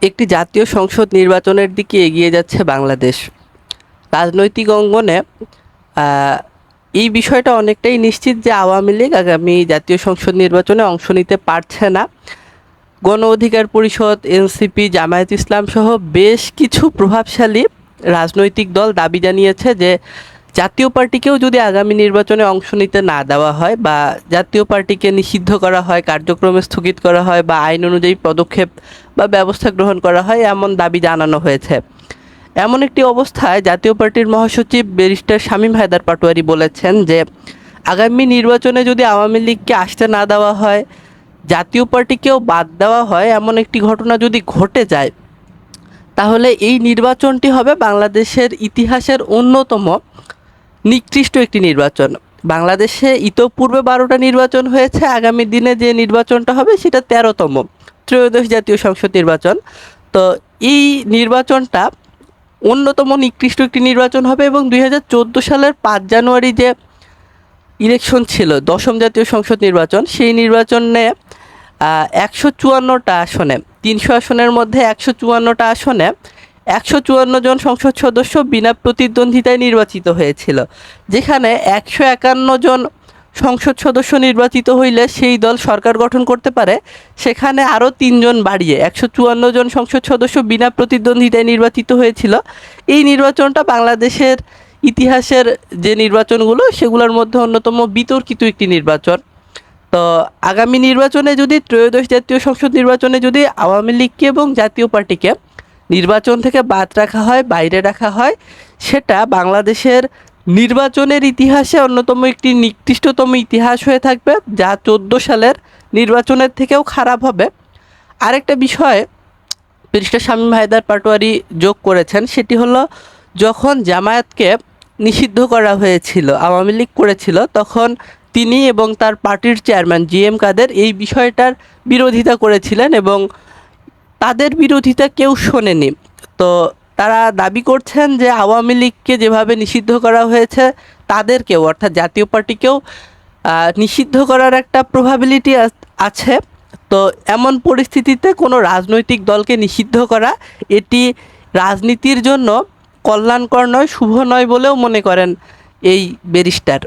একটি জাতীয় সংসদ নির্বাচনের দিকে এগিয়ে যাচ্ছে বাংলাদেশ। রাজনৈতিক অঙ্গনে আহ, এই বিষয়টা অনেকটাই নিশ্চিত যে আওয়ামী লীগ আগামী জাতীয় সংসদ নির্বাচনে অংশ নিতে পারছে না। গণ অধিকার পরিষদ, এনসিপি, জামায়াত ইসলাম সহ বেশ কিছু প্রভাবশালী রাজনৈতিক দল দাবি জানিয়েছে যে জাতীয় পার্টিকেও যদি আগামী নির্বাচনে অংশ নিতে না দেওয়া হয় বা জাতীয় পার্টিকে নিষিদ্ধ করা হয়, কার্যক্রমে স্থগিত করা হয় বা আইন অনুযায়ী পদক্ষেপ বা ব্যবস্থা গ্রহণ করা হয়, এমন দাবি জানানো হয়েছে। এমন একটি অবস্থায় জাতীয় পার্টির মহাসচিব ব্যারিস্টার শামীম হায়দার পাটোয়ারী বলেছেন যে আগামী নির্বাচনে যদি আওয়ামী লীগকে আসতে না দেওয়া হয়, জাতীয় পার্টিকেও বাদ দেওয়া হয়, এমন একটি ঘটনা যদি ঘটে যায়, তাহলে এই নির্বাচনটি হবে বাংলাদেশের ইতিহাসের অন্যতম নিকৃষ্ট একটি নির্বাচন। বাংলাদেশে ইতোপূর্বে 12টা নির্বাচন হয়েছে, আগামী দিনে যে নির্বাচনটা হবে সেটা 13তম ত্রয়োদশ জাতীয় সংসদ নির্বাচন। তো এই নির্বাচনটা অন্যতম নিকৃষ্ট একটি নির্বাচন হবে এবং 2014 সালের 5 জানুয়ারি যে ইলেকশন ছিল, দশম জাতীয় সংসদ নির্বাচন, সেই নির্বাচনে 154টা আসনে, 300 আসনের মধ্যে 154টা আসনে 154 জন সংসদ সদস্য বিনা প্রতিদ্বন্দ্বিতায় নির্বাচিত হয়েছিল। যেখানে 151 জন সংসদ সদস্য নির্বাচিত হইলে সেই দল সরকার গঠন করতে পারে, সেখানে আরও 3 জন বাড়িয়ে 154 জন সংসদ সদস্য বিনা প্রতিদ্বন্দ্বিতায় নির্বাচিত হয়েছিল। এই নির্বাচনটা বাংলাদেশের ইতিহাসের যে নির্বাচনগুলো সেগুলোর মধ্যে অন্যতম বিতর্কিত একটি নির্বাচন। তো আগামী নির্বাচনে যদি ত্রয়োদশ জাতীয় সংসদ নির্বাচনে যদি আওয়ামী লীগকে এবং জাতীয় পার্টিকে নির্বাচন থেকে বাদ রাখা হয়, বাইরে রাখা হয়, সেটা বাংলাদেশের নির্বাচনের ইতিহাসে অন্যতম একটি নিকৃষ্টতম ইতিহাস হয়ে থাকবে, যা 14 সালের নির্বাচনের থেকেও খারাপ হবে। আরেকটা বিষয় ব্যারিস্টার শামীম হায়দার পাটোয়ারী যোগ করেছেন, সেটি হলো যখন জামায়াতকে নিষিদ্ধ করা হয়েছিল, আওয়ামী লীগ করেছিল, তখন তিনি এবং তার পার্টির চেয়ারম্যান জিএম কাদের এই বিষয়টার বিরোধিতা করেছিলেন এবং তাদের বিরোধিতা কেউ শোনেনি। তো তারা দাবি করছেন যে আওয়ামী লীগকে যেভাবে নিষিদ্ধ করা হয়েছে, তাদেরকেও অর্থাৎ জাতীয় পার্টিকেও নিষিদ্ধ করার একটা প্রবাবিলিটি আছে। তো এমন পরিস্থিতিতে কোনো রাজনৈতিক দলকে নিষিদ্ধ করা, এটি রাজনীতির জন্য কল্যাণকর নয়, শুভ নয় বলেও মনে করেন এই ব্যারিস্টার।